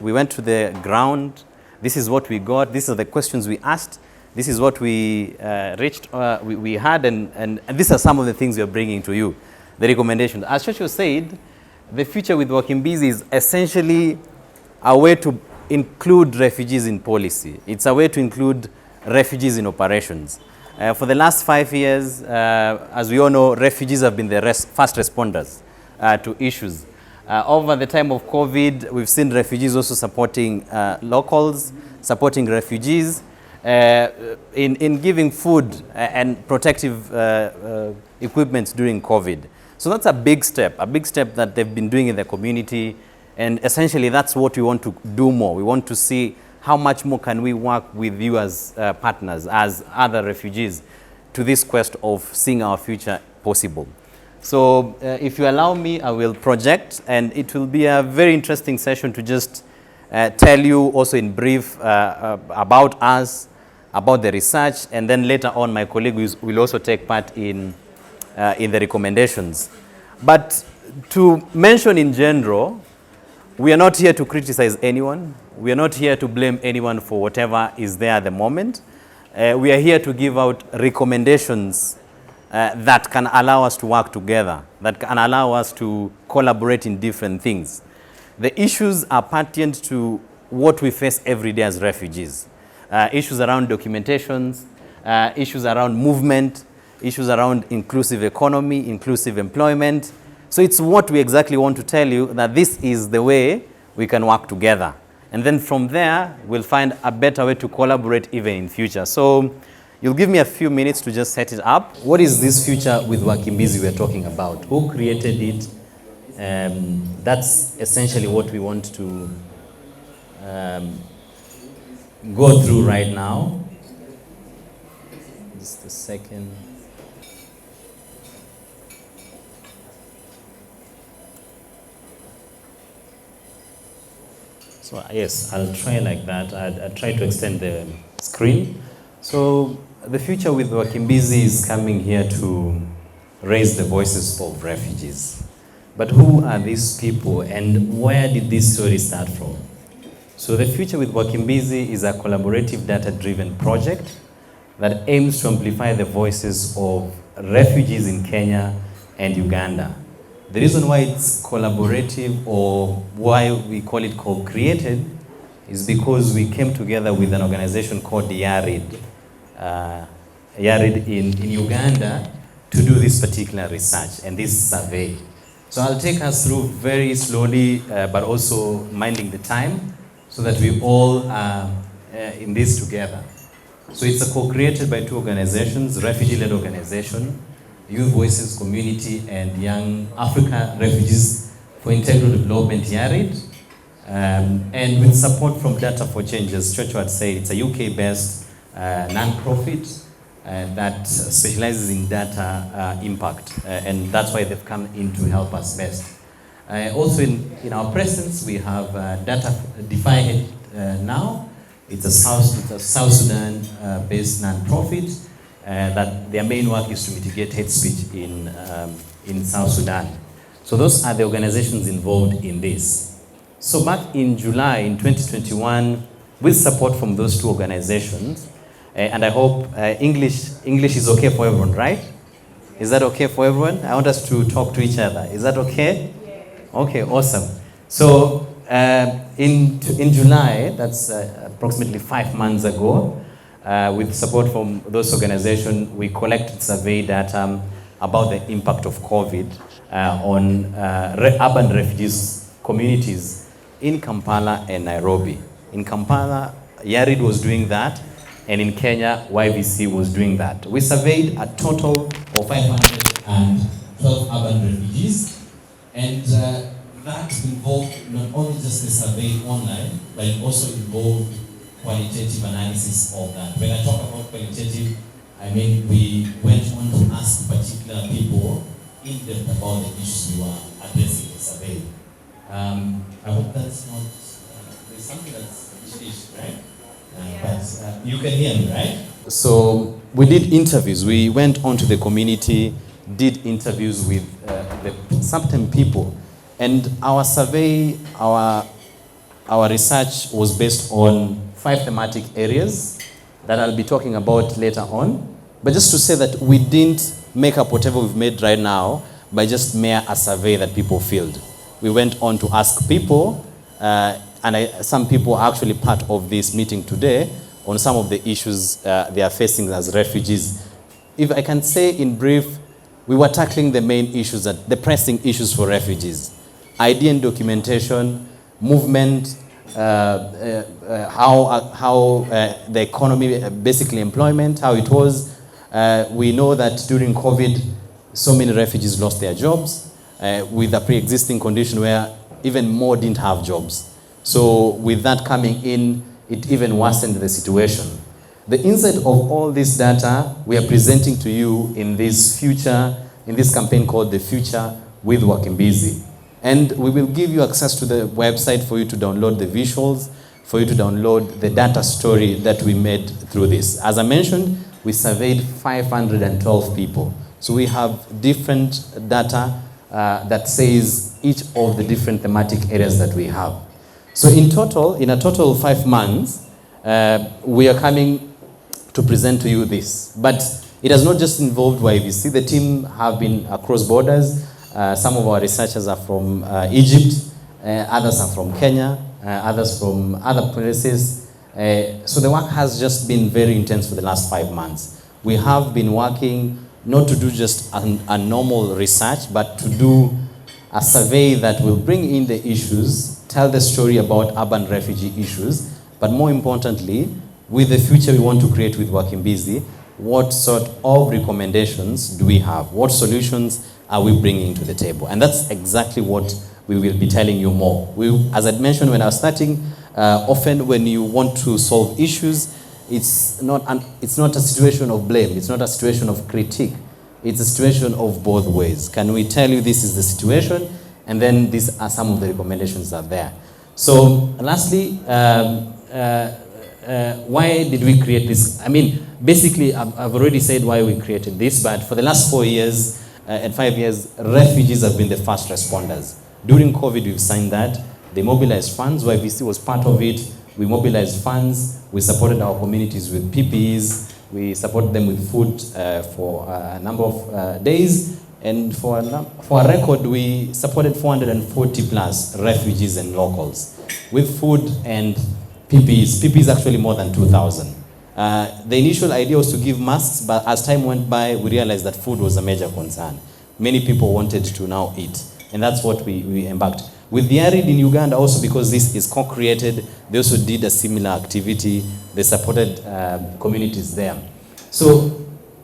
We went to the ground. This is what we got. These are the questions we asked. This is what we we had, and these are some of the things we are bringing to you, the recommendations. As Chocho said, the future with Wakimbizi is essentially a way to include refugees in policy. It's a way to include refugees in operations. For the last 5 years, as we all know, refugees have been the first responders to issues. Over the time of COVID, we've seen refugees also supporting locals, supporting refugees in giving food and protective equipment during COVID. So that's a big step that they've been doing in the community. And essentially, that's what we want to do more. We want to see how much more can we work with you as partners, as other refugees, to this quest of seeing our future possible. So if you allow me, I will project, and it will be a very interesting session to just tell you also in brief about us, about the research, and then later on my colleague will also take part in the recommendations. But to mention in general, we are not here to criticize anyone. We are not here to blame anyone for whatever is there at the moment. We are here to give out recommendations that can allow us to work together, that can allow us to collaborate in different things. The issues are pertinent to what we face every day as refugees. Issues around documentations, issues around movement, issues around inclusive economy, inclusive employment. So it's what we exactly want to tell you, that this is the way we can work together. And then from there, we'll find a better way to collaborate even in future. So you'll give me a few minutes to just set it up. What is this future with Wakimbizi we're talking about? Who created it? That's essentially what we want to go through right now. Just a second. So yes, I'll try like that. I'll try to extend the screen. So the future with Wakimbizi is coming here to raise the voices of refugees. But who are these people, and where did this story start from? So the future with Wakimbizi is a collaborative data-driven project that aims to amplify the voices of refugees in Kenya and Uganda. The reason why it's collaborative, or why we call it co-created, is because we came together with an organization called YARID in Uganda to do this particular research and this survey. So I'll take us through very slowly, but also minding the time, so that we all are in this together. So it's a co-created by two organizations, refugee-led organization, Youth Voices Community and Young Africa Refugees for Integral Development, YARID, and with support from Data for Change. As Chocho had said, it's a UK-based non-profit that specializes in data impact, and that's why they've come in to help us best. Also in our presence, we have Data Defy now. It's a South Sudan based non-profit that their main work is to mitigate hate speech in South Sudan. So those are the organizations involved in this. So back in July in 2021, with support from those two organizations, and I hope English is okay for everyone, right? Is that okay for everyone? I want us to talk to each other. Is that okay? Okay, awesome. So in July, that's approximately 5 months ago, with support from those organizations, we collected survey data about the impact of COVID on urban refugees communities in Kampala and Nairobi. In Kampala, YARID was doing that, and in Kenya, YVC was doing that. We surveyed a total of 512 urban refugees, and that involved not only just the survey online, but it also involved qualitative analysis of that. When I talk about qualitative, I mean we went on to ask particular people in depth about the issues we were addressing in the survey. I hope that's not, there's something that's English, right? But you can hear me, right? So we did interviews. We went on to the community, did interviews with certain people, and our survey, our our research was based on 5 thematic areas that I'll be talking about later on. But just to say that we didn't make up whatever we've made right now by just mere a survey that people filled. We went on to ask people, some people are actually part of this meeting today, on some of the issues they are facing as refugees. If I can say in brief, we were tackling the main issues, the pressing issues for refugees. ID and documentation, movement, how the economy, basically employment, how it was. We know that during COVID, so many refugees lost their jobs with a pre-existing condition where even more didn't have jobs. So with that coming in, it even worsened the situation. The insight of all this data we are presenting to you in this campaign called The Future with Wakimbizi. And we will give you access to the website for you to download the visuals, for you to download the data story that we made through this. As I mentioned, we surveyed 512 people. So we have different data that says each of the different thematic areas that we have. So in a total of 5 months, we are coming to present to you this. But it has not just involved YVC. The team have been across borders. Some of our researchers are from Egypt, others are from Kenya, others from other places. So the work has just been very intense for the last 5 months. We have been working not to do just a normal research, but to do a survey that will bring in the issues, tell the story about urban refugee issues, but more importantly, with the future we want to create with Wakimbizi, what sort of recommendations do we have? What solutions are we bringing to the table? And that's exactly what we will be telling you more. As I mentioned when I was starting, often when you want to solve issues, it's not a situation of blame, it's not a situation of critique, it's a situation of both ways. Can we tell you this is the situation, and then these are some of the recommendations that are there. So lastly, why did we create this? I mean, basically, I've already said why we created this, but for the last 4 years and 5 years, refugees have been the first responders. During COVID, we've signed that. They mobilized funds. YVC was part of it. We mobilized funds. We supported our communities with PPEs. We supported them with food for a number of days. And for a record, we supported 440 plus refugees and locals with food and PPEs. PPEs actually more than 2,000. The initial idea was to give masks, but as time went by, we realized that food was a major concern. Many people wanted to now eat, and that's what we embarked. With the ARID in Uganda also, because this is co-created, they also did a similar activity. They supported communities there. So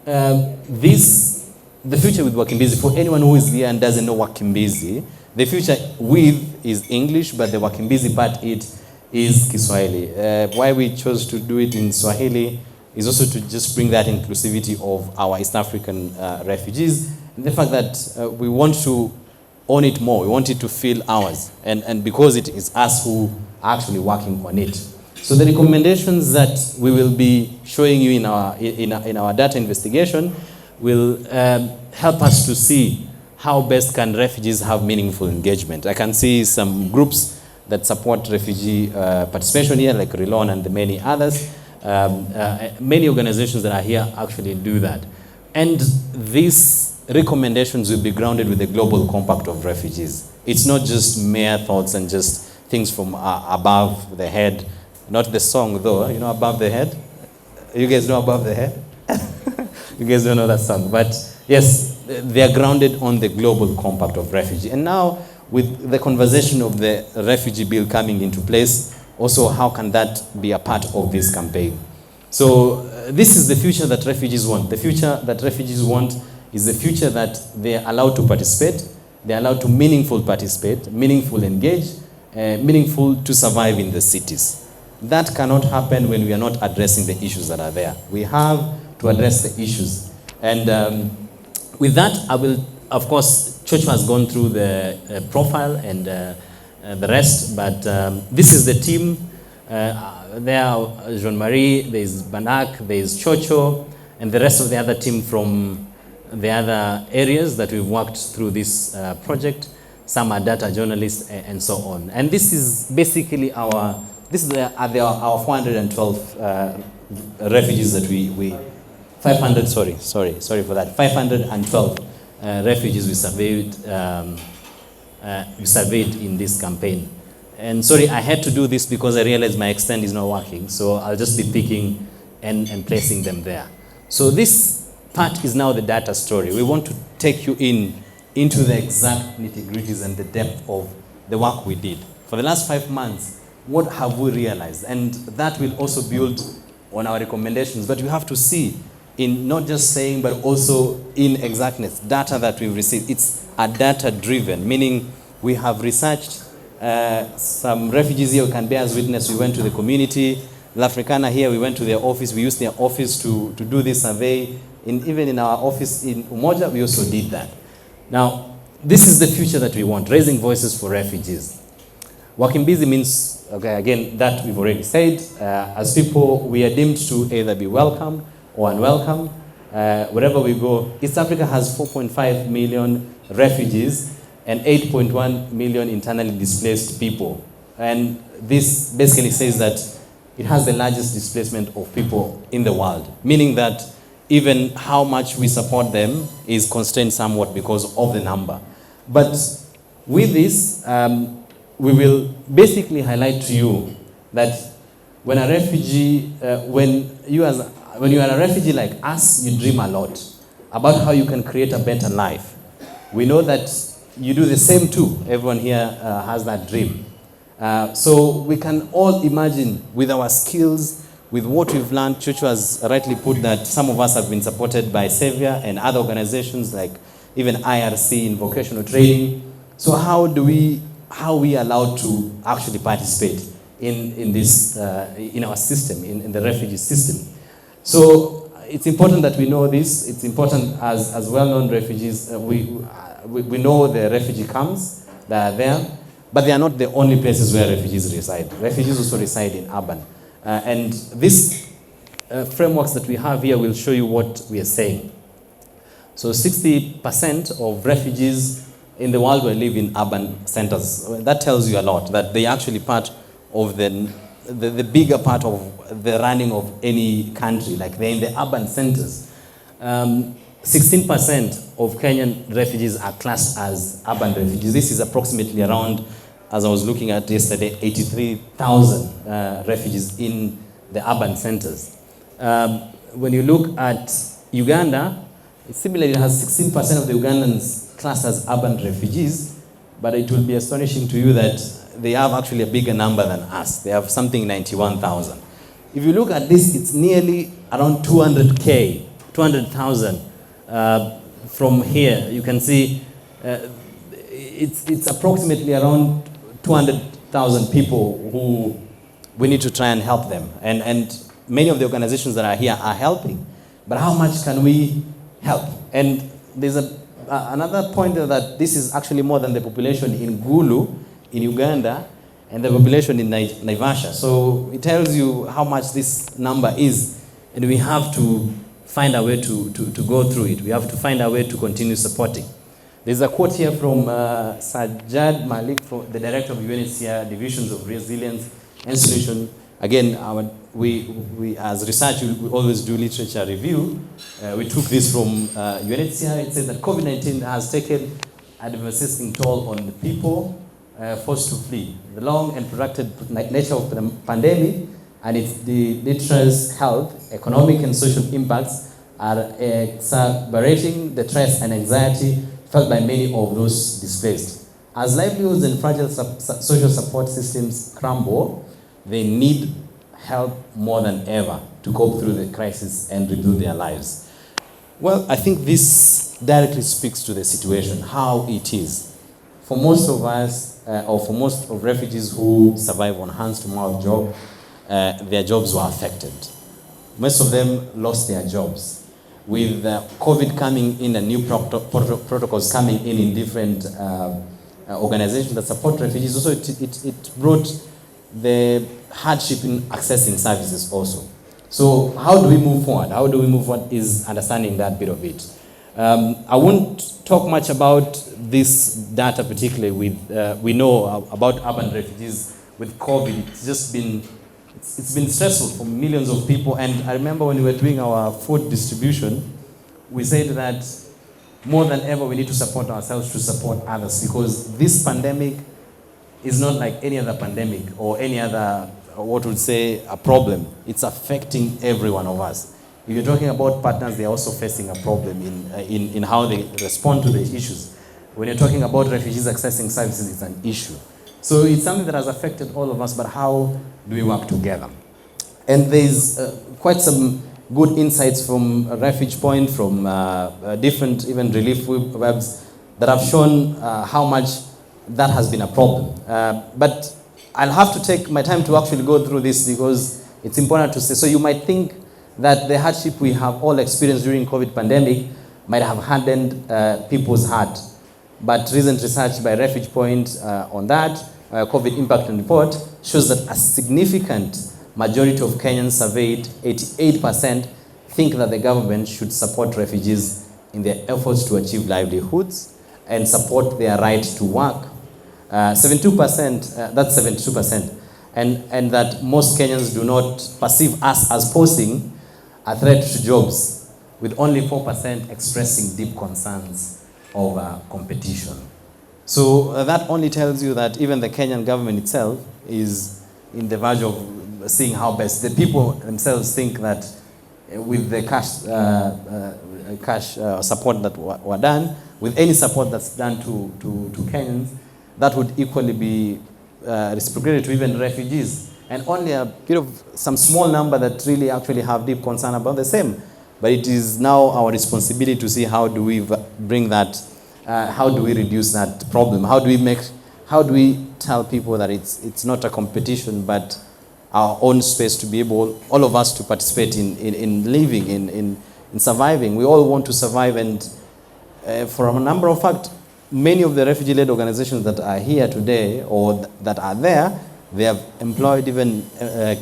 the future with Wakimbizi, for anyone who is here and doesn't know Wakimbizi, the future with is English, but the Wakimbizi part it is Kiswahili. Why we chose to do it in Swahili is also to just bring that inclusivity of our East African refugees, and the fact that we want to own it more. We want it to feel ours, and because it is us who are actually working on it. So the recommendations that we will be showing you in our data investigation will help us to see how best can refugees have meaningful engagement. I can see some groups that support refugee participation here, like Relon and the many others. Many organizations that are here actually do that. And these recommendations will be grounded with the global compact of refugees. It's not just mere thoughts and just things from above the head. Not the song though, you know, Above the Head. You guys know Above the Head? You guys don't know that song. But yes, they are grounded on the global compact of refugee. And now, with the conversation of the refugee bill coming into place, also how can that be a part of this campaign? So this is the future that refugees want. The future that refugees want is the future that they are allowed to participate, they are allowed to meaningful participate, meaningful engage, meaningful to survive in the cities. That cannot happen when we are not addressing the issues that are there. We have to address the issues. And with that, I will, of course, Chocho has gone through the profile and the rest, but this is the team. There are Jean-Marie, there is Banak, there is Chocho, and the rest of the other team from the other areas that we've worked through this project. some are data journalists, and so on. And this is basically our 412 refugees that we 500, sorry for that, 512 refugees we surveyed in this campaign. And sorry, I had to do this because I realized my extend is not working, so I'll just be picking and placing them there. So this part is now the data story. We want to take you into the exact nitty-gritties and the depth of the work we did. For the last 5 months, what have we realized? And that will also build on our recommendations, but you have to see in not just saying, but also in exactness, data that we've received. It's a data-driven, meaning we have researched some refugees here who can bear as witness. We went to the community. La Africana here, we went to their office. We used their office to do this survey. Even in our office in Umoja, we also did that. Now, this is the future that we want, raising voices for refugees. Wakimbizi means, okay, again, that we've already said. As people, we are deemed to either be welcome or unwelcome. Wherever we go, East Africa has 4.5 million refugees and 8.1 million internally displaced people. And this basically says that it has the largest displacement of people in the world, meaning that even how much we support them is constrained somewhat because of the number. But with this, we will basically highlight to you that when a refugee, when you are a refugee like us, you dream a lot about how you can create a better life. We know that you do the same too. Everyone here has that dream. So we can all imagine with our skills, with what we've learned. Chuchu has rightly put that some of us have been supported by Savior and other organizations like even IRC in vocational training. So how are we allowed to actually participate in this, in our system, in the refugee system? So it's important that we know this. It's important as well-known refugees, we know the refugee camps that are there, but they are not the only places where refugees reside. Refugees also reside in urban. And these frameworks that we have here will show you what we are saying. So 60% of refugees in the world will live in urban centers. That tells you a lot, that they are actually part of the bigger part of the running of any country, like they're in the urban centers. 16% of Kenyan refugees are classed as urban refugees. This is approximately around, as I was looking at yesterday, 83,000 refugees in the urban centers. When you look at Uganda, similarly, it has 16% of the Ugandans classed as urban refugees, but it will be astonishing to you that they have actually a bigger number than us. They have something 91,000. If you look at this, it's nearly around 200,000 from here. You can see it's approximately around 200,000 people who we need to try and help them. And many of the organizations that are here are helping. But how much can we help? And there's another point that this is actually more than the population in Gulu, in Uganda, and the population in Naivasha. So it tells you how much this number is. And we have to find a way to go through it. We have to find a way to continue supporting. There's a quote here from Sajjad Malik, the director of UNHCR Divisions of Resilience and Solution. Again, we as research, we always do literature review. We took this from UNHCR. It says that COVID-19 has taken a devastating toll on the people forced to flee. The long and protracted nature of the pandemic and its deleterious health, economic and social impacts are exacerbating the stress and anxiety felt by many of those displaced. As livelihoods and fragile social support systems crumble, they need help more than ever to cope through the crisis and rebuild their lives. Well, I think this directly speaks to the situation, how it is. For most of us, or for most of refugees who survive on hands-to-mouth job, their jobs were affected. Most of them lost their jobs. With COVID coming in and new protocols coming in different organizations that support refugees, also it brought the hardship in accessing services also. So how do we move forward? How do we move forward is understanding that bit of it. I won't talk much about this data particularly we know about urban refugees with COVID. It's been stressful for millions of people. And I remember when we were doing our food distribution, we said that more than ever we need to support ourselves to support others, because this pandemic is not like any other pandemic or any other, what would say, a problem. It's affecting every one of us. If you're talking about partners, they're also facing a problem in how they respond to the issues. When you're talking about refugees accessing services, it's an issue. So it's something that has affected all of us, but how do we work together? And there's quite some good insights from Refuge Point, from different even relief webs that have shown how much that has been a problem. But I'll have to take my time to actually go through this, because it's important to say. So you might think that the hardship we have all experienced during COVID pandemic might have hardened people's heart. But recent research by Refuge Point on that, COVID impact report, shows that a significant majority of Kenyans surveyed, 88%, think that the government should support refugees in their efforts to achieve livelihoods and support their right to work. 72%, that's 72%, and that most Kenyans do not perceive us as posing a threat to jobs, with only 4% expressing deep concerns over competition. So that only tells you that even the Kenyan government itself is in the verge of seeing how best. The people themselves think that with the cash support that were done, with any support that's done to Kenyans, that would equally be reciprocated to even refugees. And only a bit of some small number that really actually have deep concern about the same. But it is now our responsibility to see how do we bring that, how do we reduce that problem? How do we tell people that it's not a competition, but our own space to be able, all of us to participate in living, in surviving. We all want to survive, and for a number of facts, many of the refugee-led organizations that are here today or that are there, they have employed even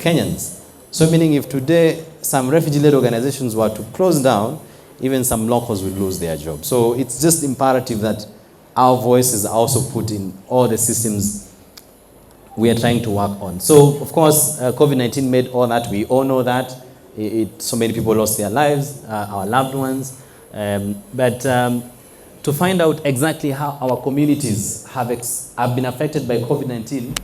Kenyans. So meaning if today some refugee-led organizations were to close down, even some locals would lose their jobs. So it's just imperative that our voices are also put in all the systems we are trying to work on. So of course, COVID-19 made all that. We all know that. So many people lost their lives, our loved ones. But to find out exactly how our communities have been affected by COVID-19,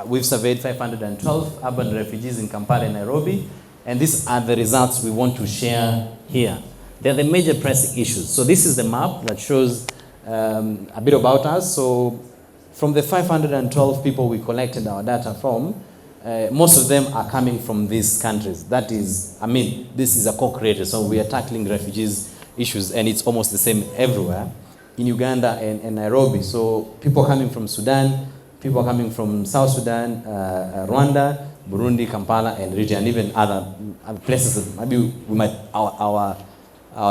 we've surveyed 512 urban refugees in Kampala and Nairobi, and these are the results we want to share here. They're the major pressing issues. So this is the map that shows a bit about us. So from the 512 people we collected our data from, most of them are coming from these countries. That is, this is a co-created, so we are tackling refugees issues, and it's almost the same everywhere in Uganda and Nairobi. So people coming from Sudan, people coming from South Sudan, Rwanda, Burundi, Kampala, and region, and even other places that maybe we might, our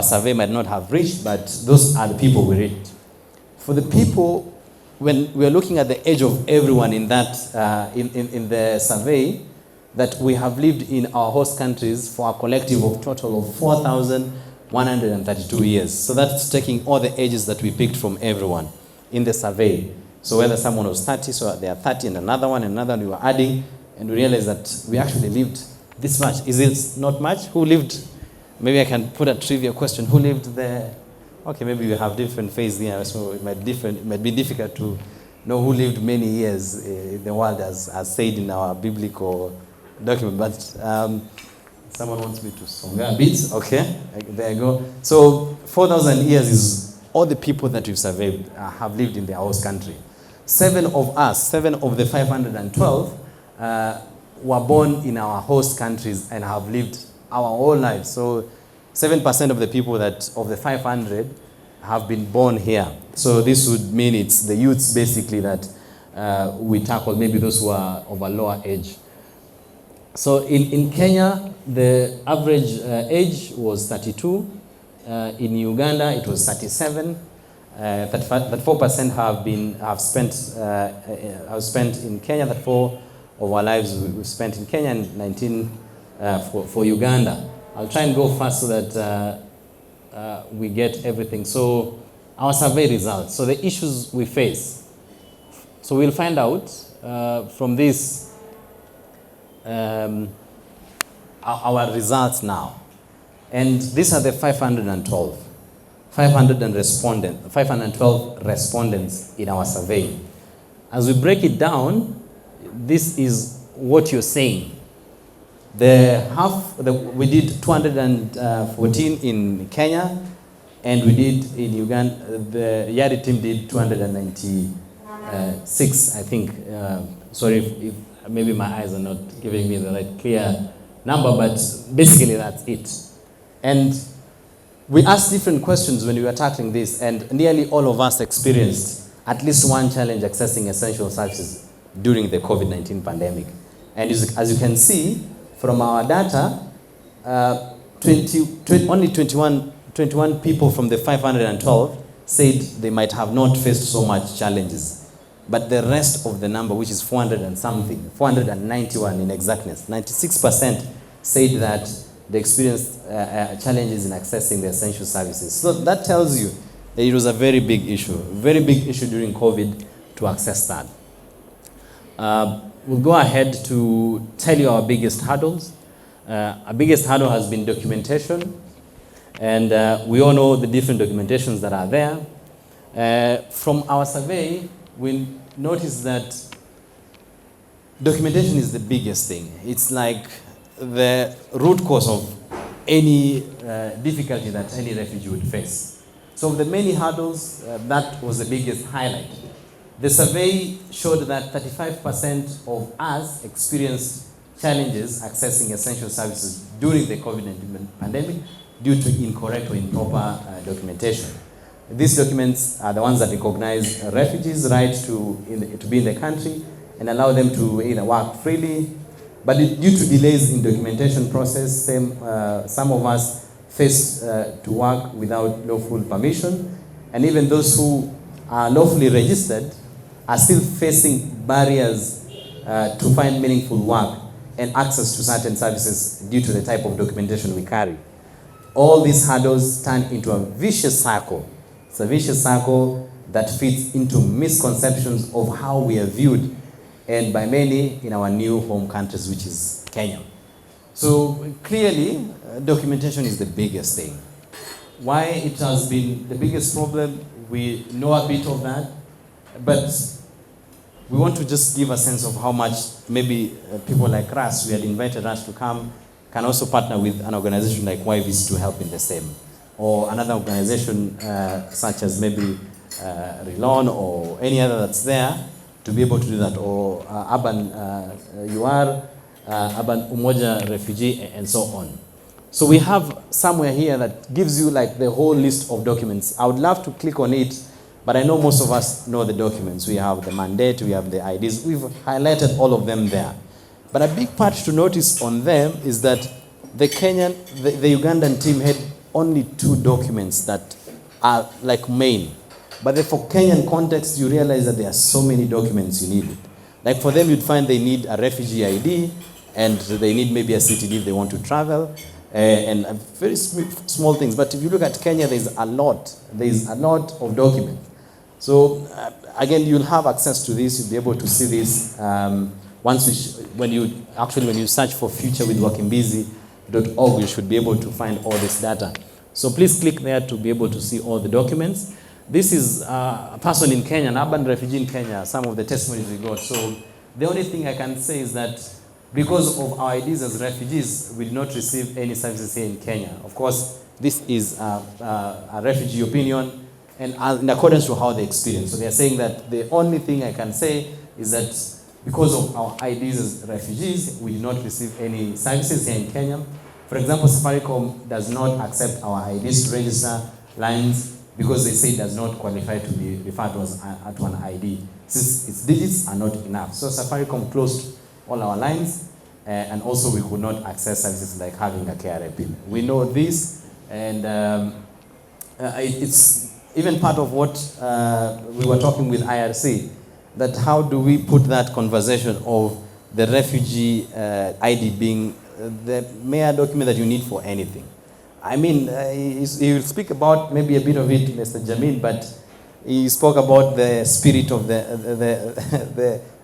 survey might not have reached, but those are the people we reached. For the people, when we are looking at the age of everyone in that, in the survey, that we have lived in our host countries for a collective of total of 4,132 years. So that's taking all the ages that we picked from everyone in the survey. So whether someone was 30, so they are 30, and another one, we were adding, and we realized that we actually lived this much. Is it not much? Who lived? Maybe I can put a trivia question. Who lived there? Okay, maybe we have different phases here, so it might be difficult to know who lived many years in the world, as said in our biblical document. But someone wants me to song a bit. Okay, there you go. So 4,000 years is all the people that we've surveyed have lived in their host country. 7 of the 512 were born in our host countries and have lived our whole lives. So 7% of the people of the 500 have been born here. So this would mean it's the youths basically that we tackle, maybe those who are of a lower age. So in Kenya, the average age was 32. In Uganda, it was 37. 34% have spent in Kenya. 34 of our lives we've spent in Kenya, and 19 for Uganda. I'll try and go fast so that we get everything. So our survey results, so the issues we face. So we'll find out from this our results now. And these are the 512 respondents in our survey. As we break it down, this is what you're saying. We did 214 in Kenya, and we did in Uganda, the Yari team did 296, I think. Sorry if maybe my eyes are not giving me the right clear number, but basically that's it. And we asked different questions when we were tackling this, and nearly all of us experienced at least one challenge accessing essential services during the COVID-19 pandemic. And as you can see from our data, only 21 people from the 512 said they might have not faced so much challenges. But the rest of the number, which is 400 and something, 491 in exactness, 96% said that they experienced challenges in accessing the essential services. So that tells you that it was a very big issue during COVID to access that. We'll go ahead to tell you our biggest hurdles. Our biggest hurdle has been documentation, and we all know the different documentations that are there. From our survey, we noticed that documentation is the biggest thing. It's like the root cause of any difficulty that any refugee would face. So of the many hurdles, that was the biggest highlight. The survey showed that 35% of us experienced challenges accessing essential services during the COVID-19 pandemic due to incorrect or improper documentation. These documents are the ones that recognize refugees' right to be in the country and allow them to either work freely, but due to delays in documentation process, some of us faced to work without lawful permission, and even those who are lawfully registered are still facing barriers to find meaningful work and access to certain services due to the type of documentation we carry. All these hurdles turn into a vicious circle. It's a vicious circle that fits into misconceptions of how we are viewed, and by many in our new home countries, which is Kenya. So clearly, documentation is the biggest thing. Why it has been the biggest problem, we know a bit of that, but we want to just give a sense of how much maybe people like us, who had invited us to come, can also partner with an organization like YVC to help in the same. Or another organization such as maybe Relon or any other that's there to be able to do that, or Urban Urban Umoja Refugee, and so on. So we have somewhere here that gives you like the whole list of documents. I would love to click on it, but I know most of us know the documents. We have the mandate, we have the IDs, we've highlighted all of them there. But a big part to notice on them is that the Ugandan team had only 2 documents that are like main. But for Kenyan context, you realize that there are so many documents you need. Like for them, you'd find they need a refugee ID, and they need maybe a CTD if they want to travel, and very small things. But if you look at Kenya, there's a lot of documents. So again, you'll have access to this. You'll be able to see this when you search for Future with Wakimbizi.org, you should be able to find all this data. So please click there to be able to see all the documents. This is a person in Kenya, an urban refugee in Kenya, some of the testimonies we got. So the only thing I can say is that because of our IDs as refugees, we did not receive any services here in Kenya. Of course, this is a refugee opinion, and in accordance to how they experience. So they are saying that the only thing I can say is that because of our IDs as refugees, we did not receive any services here in Kenya. For example, Safaricom does not accept our IDs to register lines because they say it does not qualify to be referred to as to an ID. Since its digits are not enough. So Safaricom closed all our lines, and also we could not access services like having a KRA pin. We know this, and it's even part of what we were talking with IRC, that how do we put that conversation of the refugee ID being the mere document that you need for anything. I mean, he will speak about maybe a bit of it, Mr. Jamil, but he spoke about the spirit of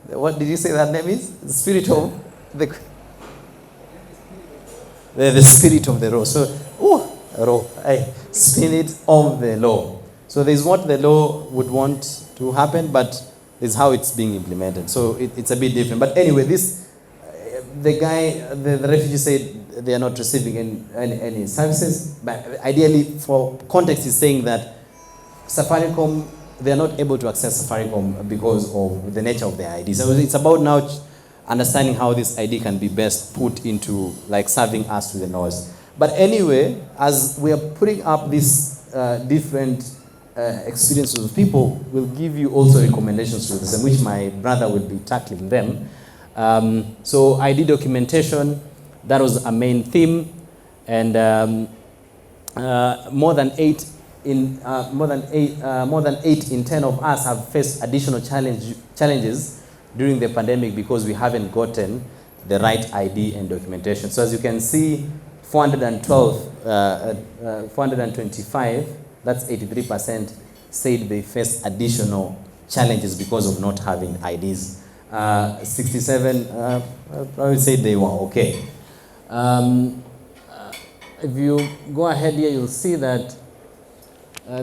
what did you say that name is? The spirit of the spirit of the law. So, spirit of the law. So there's what the law would want to happen, but there's how it's being implemented. So it's a bit different. But anyway, the refugee said they are not receiving any services. But ideally, for context, is saying that Safaricom, they are not able to access Safaricom because of the nature of their ID. So it's about now understanding how this ID can be best put into like serving us to the laws. But anyway, as we are putting up these different experiences of people, we'll give you also recommendations to this, in which my brother will be tackling them. So ID documentation, that was a main theme, and more than 8 in 10 of us have faced additional challenges during the pandemic because we haven't gotten the right ID and documentation. So as you can see, 425, that's 83%, said they faced additional challenges because of not having IDs. 67, I would say they were okay. If you go ahead here, you'll see that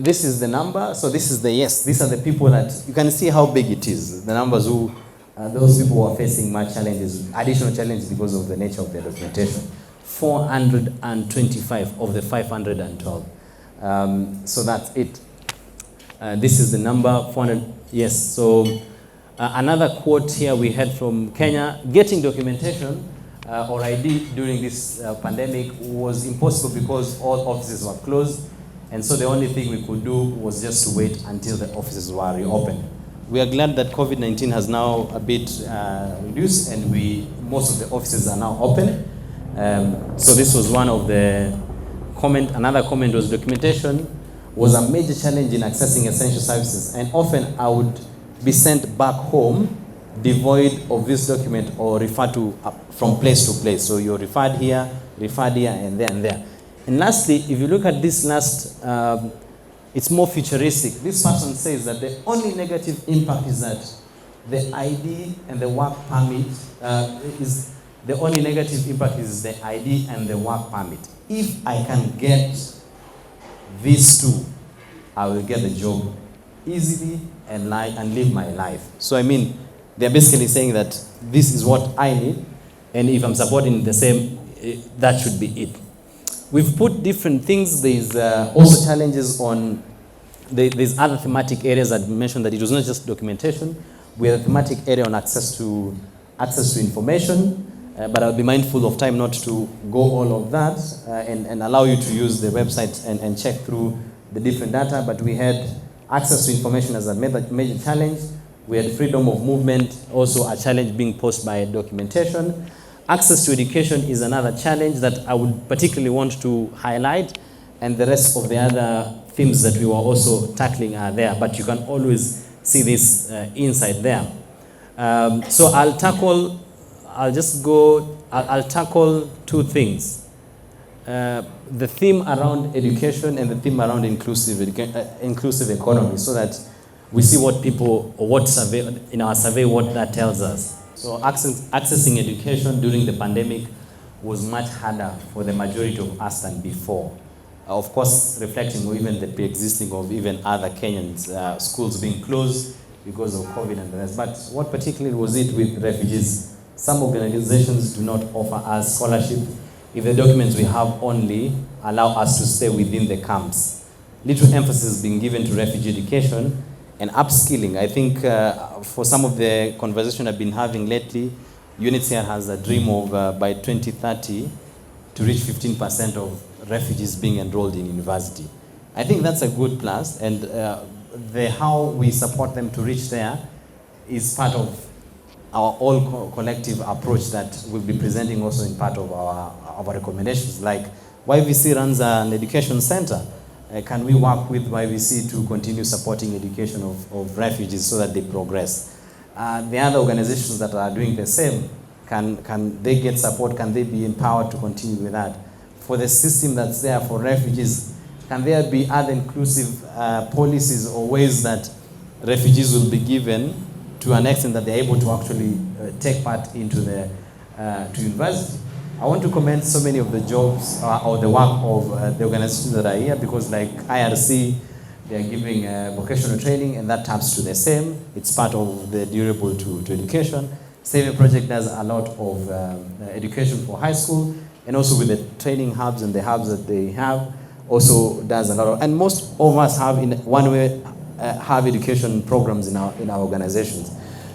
this is the number. So this is the yes. These are the people that you can see how big it is. The numbers who those people who are facing much challenges, additional challenges because of the nature of their documentation. 425 of the 512. So that's it. This is the number, 400. Yes. So another quote here we had from Kenya: getting documentation or ID during this pandemic was impossible because all offices were closed, and so the only thing we could do was just to wait until the offices were reopened. We are glad that COVID-19 has now a bit reduced, and most of the offices are now open. So this was one of the comment. Another comment was documentation was a major challenge in accessing essential services, and often I would be sent back home devoid of this document or referred to from place to place. So you're referred here, and there and there. And lastly, if you look at this last, it's more futuristic. This person says that the only negative impact is that the ID and the work permit is the only negative impact is the ID and the work permit. If I can get these two, I will get the job easily and live my life. So I mean, they're basically saying that this is what I need, and if I'm supporting the same, that should be it. We've put different things. There's also challenges on, there's other thematic areas that mentioned that it was not just documentation. We have a thematic area on access to information, but I'll be mindful of time not to go all of that and allow you to use the website and check through the different data. But we had access to information as a major challenge. We had freedom of movement, also a challenge being posed by documentation. Access to education is another challenge that I would particularly want to highlight, and the rest of the other themes that we were also tackling are there, but you can always see this inside there. So I'll tackle two things. The theme around education and the theme around inclusive economy, so that we see what people, or what survey, in our survey, what that tells us. So accessing education during the pandemic was much harder for the majority of us than before. Of course, reflecting even the pre-existing of even other Kenyans, schools being closed because of COVID and the rest. But what particularly was it with refugees? Some organizations do not offer us scholarship if the documents we have only allow us to stay within the camps. Little emphasis being given to refugee education and upskilling. I think for some of the conversation I've been having lately, UNHCR has a dream of by 2030 to reach 15% of refugees being enrolled in university. I think that's a good plus, and how we support them to reach there is part of our all collective approach that we'll be presenting also in part of our recommendations. Like YVC runs an education center. Can we work with YVC to continue supporting education of refugees so that they progress? The other organizations that are doing the same, can they get support? Can they be empowered to continue with that? for the system that's there for refugees, can there be other inclusive policies or ways that refugees will be given to an extent that they're able to actually take part into the to university? I want to commend so many of the jobs or the work of the organizations that are here, because like IRC, they are giving vocational training, and that taps to the same. It's part of the durable to education. Saving Project does a lot of education for high school, and also with the training hubs and the hubs that they have, also does a lot of, and most of us have in one way have education programs in our organizations.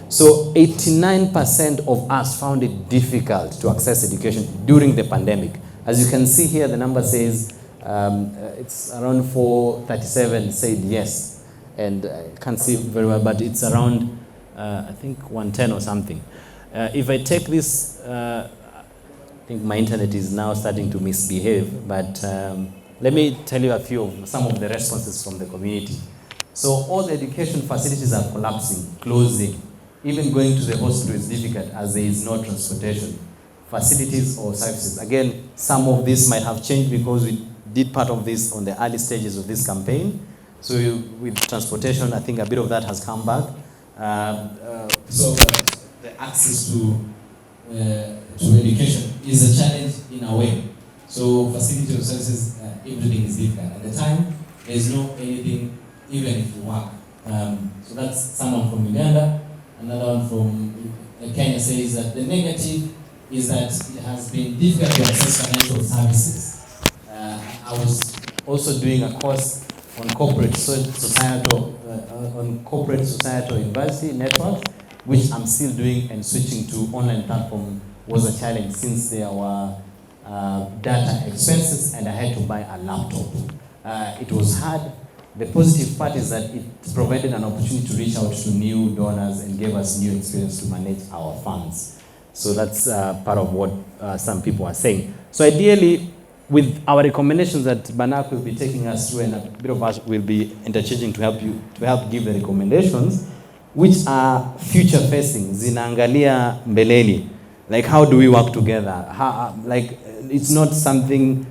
So 89% of us found it difficult to access education during the pandemic. As you can see here, the number says it's around 437 said yes, and I can't see very well, but it's around I think 110 or something. If I take this, I think my internet is now starting to misbehave, but let me tell you some of the responses from the community. So all the education facilities are collapsing, closing. Even going to the hospital is difficult as there is no transportation, facilities or services. Again, some of this might have changed because we did part of this on the early stages of this campaign. So with transportation, I think a bit of that has come back. So the access to education is a challenge in a way. So facility or services, everything is difficult. At the time, there is no anything, even if you work. So that's someone from Uganda. Another one from Kenya says that the negative is that it has been difficult to access financial services. I was also doing a course on corporate societal university network, which I'm still doing, and switching to online platform was a challenge since there were data expenses and I had to buy a laptop. It was hard. The positive part is that it provided an opportunity to reach out to new donors and gave us new experience to manage our funds. So that's part of what some people are saying. So ideally, with our recommendations that Banak will be taking us through, and a bit of us will be interchanging to help give the recommendations, which are future facing, zinaangalia mbeleni. Like, how do we work together? Like, it's not something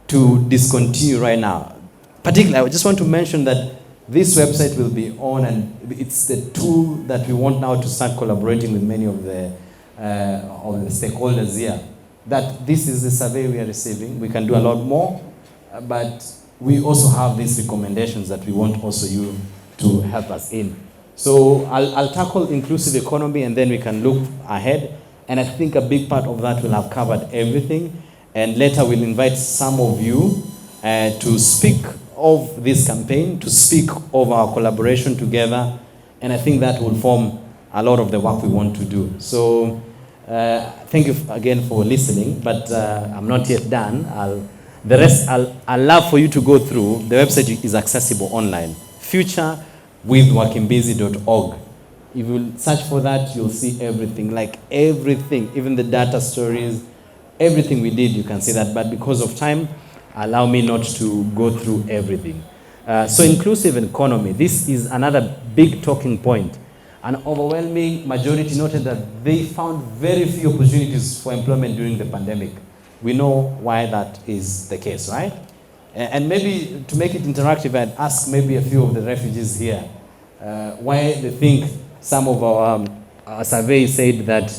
to discontinue right now. Particularly, I just want to mention that this website will be on, and it's the tool that we want now to start collaborating with many of the stakeholders here. That this is the survey we are receiving. We can do a lot more, but we also have these recommendations that we want also you to help us in. So I'll tackle inclusive economy, and then we can look ahead. And I think a big part of that will have covered everything. And later we'll invite some of you to speak of this campaign, to speak of our collaboration together, and I think that will form a lot of the work we want to do. So thank you again for listening, but I'm not yet done. The rest I'll love for you to go through. The website is accessible online, futurewithwakimbizi.org. If you search for that, you'll see everything, like everything, even the data stories, everything we did, you can see that, but because of time, allow me not to go through everything. So inclusive economy, this is another big talking point. An overwhelming majority noted that they found very few opportunities for employment during the pandemic. We know why that is the case, right? And maybe to make it interactive, I'd ask maybe a few of the refugees here why they think some of our surveys said that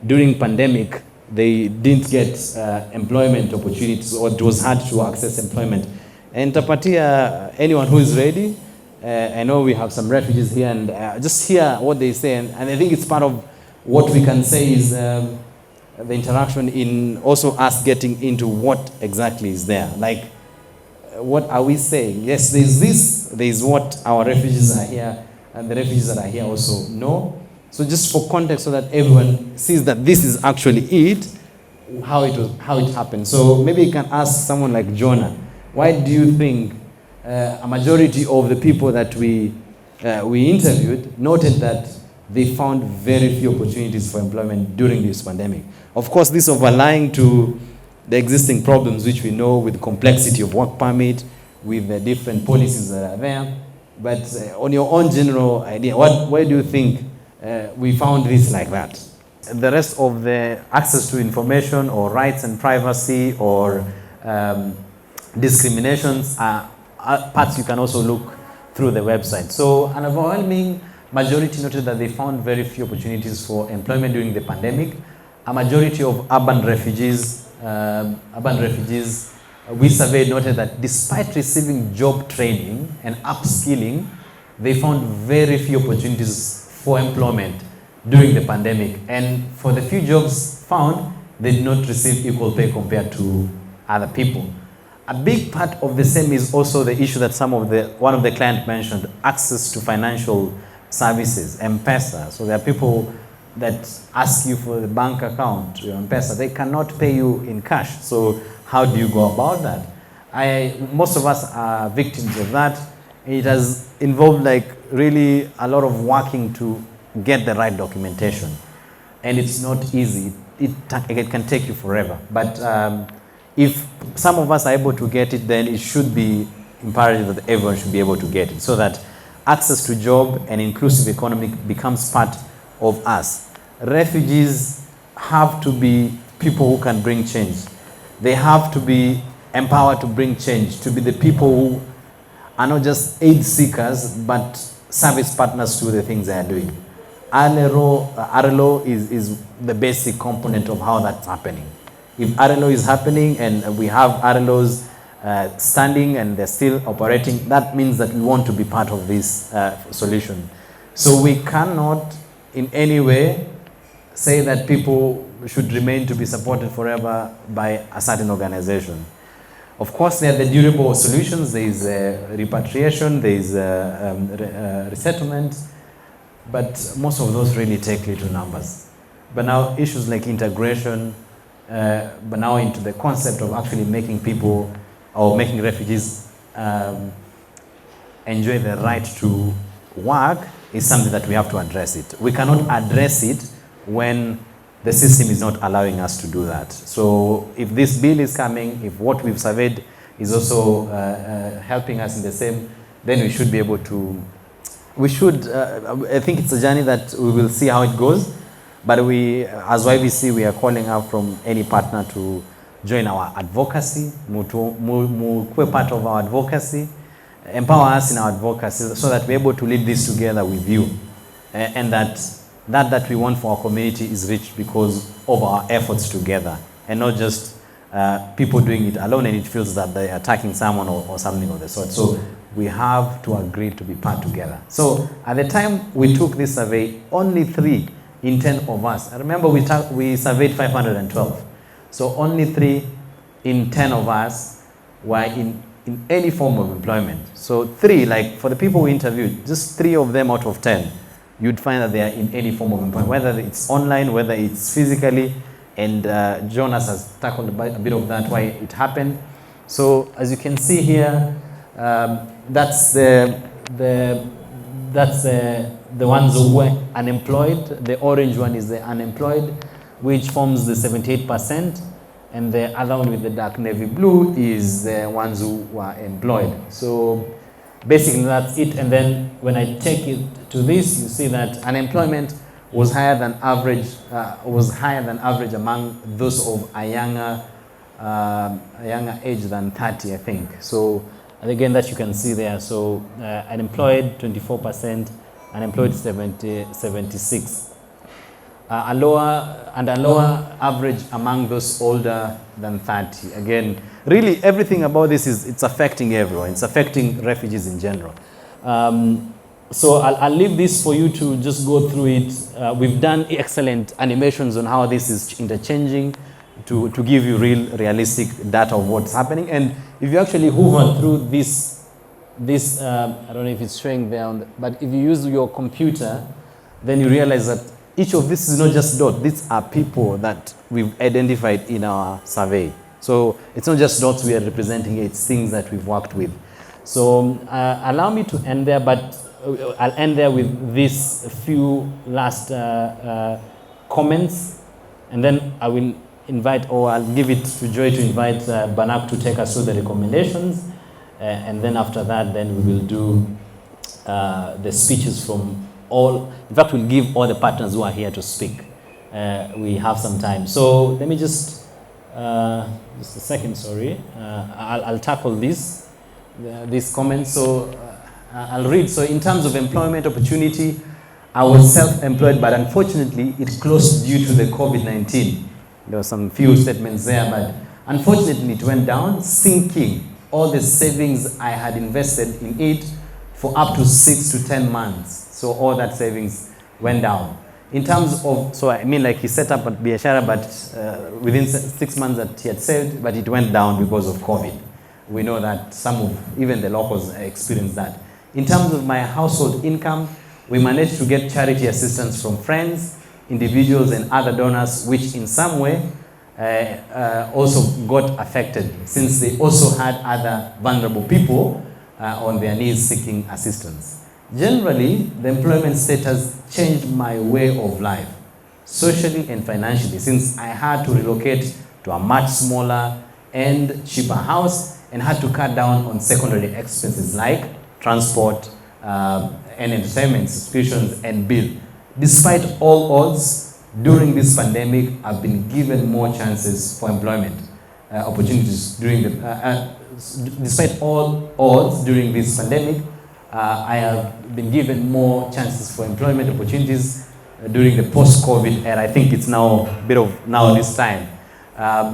during pandemic, they didn't get employment opportunities, or it was hard to access employment. And Tapatia, anyone who is ready, I know we have some refugees here, and just hear what they say. And I think it's part of what we can say is the interaction in also us getting into what exactly is there. Like, what are we saying? Yes, there's this, there's what our refugees are here, and the refugees that are here also know. So just for context, so that everyone sees that this is actually it, how it happened. So maybe you can ask someone like Jonah, why do you think a majority of the people that we interviewed noted that they found very few opportunities for employment during this pandemic? Of course, this overlying to the existing problems which we know with the complexity of work permit, with the different policies that are there. But on your own general idea, why do you think we found this like that? The rest of the access to information or rights and privacy or discriminations are parts you can also look through the website. So an overwhelming majority noted that they found very few opportunities for employment during the pandemic. A majority of urban refugees, we surveyed noted that despite receiving job training and upskilling, they found very few opportunities for employment during the pandemic. And for the few jobs found, they did not receive equal pay compared to other people. A big part of the same is also the issue that one of the clients mentioned, access to financial services, M-Pesa. So there are people that ask you for the bank account, your M-Pesa. They cannot pay you in cash. So how do you go about that? Most of us are victims of that. It has involved like really a lot of working to get the right documentation. And it's not easy. It can take you forever. But if some of us are able to get it, then it should be imperative that everyone should be able to get it, so that access to job and inclusive economy becomes part of us. Refugees have to be people who can bring change. They have to be empowered to bring change, to be the people who are not just aid seekers, but service partners to the things they are doing. RLO is the basic component of how that's happening. If RLO is happening and we have RLOs standing and they're still operating, that means that we want to be part of this solution. So we cannot in any way say that people should remain to be supported forever by a certain organization. Of course, there are the durable solutions. There is repatriation, there is resettlement, but most of those really take little numbers. But now issues like integration, but now into the concept of actually making people or making refugees enjoy the right to work is something that we have to address it. We cannot address it when the system is not allowing us to do that. So if this bill is coming, if what we've surveyed is also helping us in the same, then we should be able to, I think it's a journey that we will see how it goes. But we, as YBC, we are calling out from any partner to join our advocacy, mukue part of our advocacy, empower us in our advocacy so that we're able to lead this together with you. And that we want for our community is reached because of our efforts together and not just people doing it alone and it feels that they're attacking someone or something of the sort. So we have to agree to be part together. So at the time we took this survey, only 3 in 10 of us. I remember we surveyed 512. So only 3 in 10 of us were in any form of employment. So 3, like for the people we interviewed, just 3 of them out of 10, you'd find that they are in any form of employment, whether it's online, whether it's physically, and Jonas has tackled a bit of that, why it happened. So as you can see here, that's the ones who were unemployed. The orange one is the unemployed, which forms the 78%, and the other one with the dark navy blue is the ones who were employed. So basically that's it. And then when I take it to this, you see that unemployment was higher than average. Among those of a younger age than 30, I think. So again, that you can see there. So unemployed 24%, unemployed 76. A lower average among those older than 30. Again, really everything about this it's affecting everyone. It's affecting refugees in general. So I'll leave this for you to just go through it. We've done excellent animations on how this is interchanging to give you realistic data of what's happening. And if you actually hover through this I don't know if it's showing there, but if you use your computer, then you realize that each of this is not just dots. These are people that we've identified in our survey. So it's not just dots we are representing, it's things that we've worked with. So allow me to end there, but I'll end there with these few last comments, and then I will invite, or I'll give it to Joy to invite Banak to take us through the recommendations, and then after that, then we will do the speeches from all. In fact, we'll give all the partners who are here to speak. We have some time. So let me just just a second, sorry. I'll tackle this comment. So I'll read. So in terms of employment opportunity, I was self-employed, but unfortunately it closed due to the COVID-19. There were some few statements there, but unfortunately it went down, sinking all the savings I had invested in it for up to 6 to 10 months. So all that savings went down. In terms of, so I mean, like he set up at Biashara, but within 6 months that he had saved, but it went down because of COVID. We know that some of, even the locals experienced that. In terms of my household income, we managed to get charity assistance from friends, individuals, and other donors, which in some way also got affected, since they also had other vulnerable people on their knees seeking assistance. Generally, the employment status changed my way of life, socially and financially, since I had to relocate to a much smaller and cheaper house and had to cut down on secondary expenses like transport and entertainment, subscriptions, and bill. Despite all odds, during this pandemic, I've been given more chances for employment opportunities during the, despite all odds during this pandemic, I have been given more chances for employment opportunities during the post-COVID era. I think it's now a bit of now this time.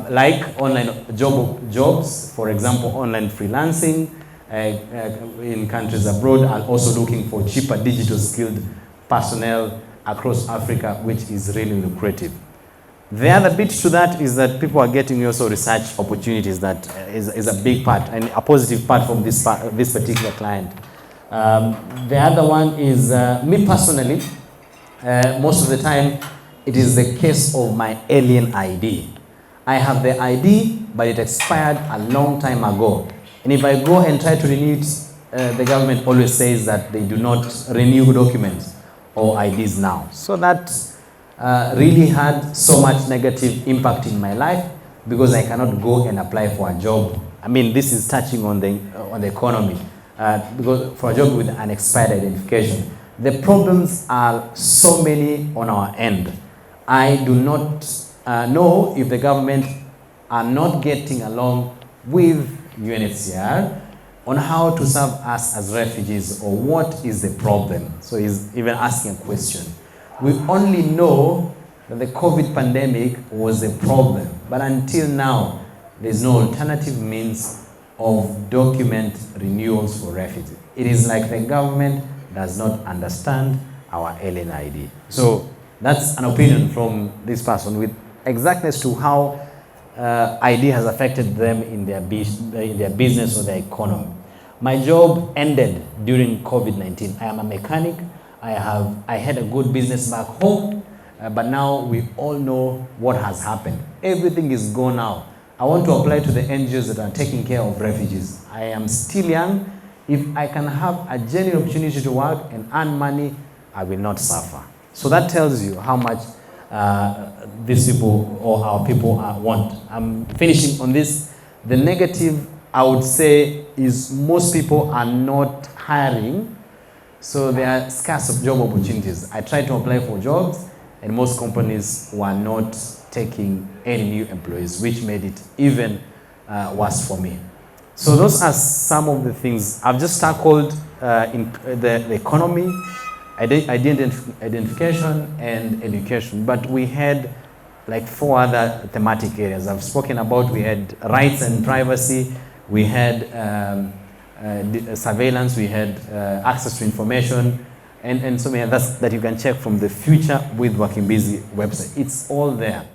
Like online jobs, for example, online freelancing in countries abroad, and also looking for cheaper digital skilled personnel across Africa, which is really lucrative. The other bit to that is that people are getting also research opportunities. That is a big part and a positive part from this particular client. The other one is me personally, most of the time it is the case of my alien ID. I have the ID, but it expired a long time ago. And if I go and try to renew it, the government always says that they do not renew documents or IDs now. So that really had so much negative impact in my life, because I cannot go and apply for a job. I mean, this is touching on the economy. Because for a job with an expired identification, the problems are so many on our end. I do not know if the government are not getting along with UNHCR on how to serve us as refugees, or what is the problem. So he's even asking a question. We only know that the COVID pandemic was the problem, but until now, there's no alternative means of document renewals for refugees. It is like the government does not understand our alien ID. So that's an opinion from this person with exactness to how ID has affected them in their business or their economy. My job ended during COVID-19. I am a mechanic. I had a good business back home, but now we all know what has happened. Everything is gone now. I want to apply to the NGOs that are taking care of refugees. I am still young. If I can have a genuine opportunity to work and earn money, I will not suffer. So that tells you how much these people or our people want. I'm finishing on this. The negative, I would say, is most people are not hiring, so there are scarce of job opportunities. I tried to apply for jobs, and most companies were not taking any new employees, which made it even worse for me. So those are some of the things I've just tackled in the economy, identification, and education. But we had like 4 other thematic areas I've spoken about. We had rights and privacy, we had surveillance, we had access to information, and so many others that you can check from the Future with Wakimbizi website. It's all there.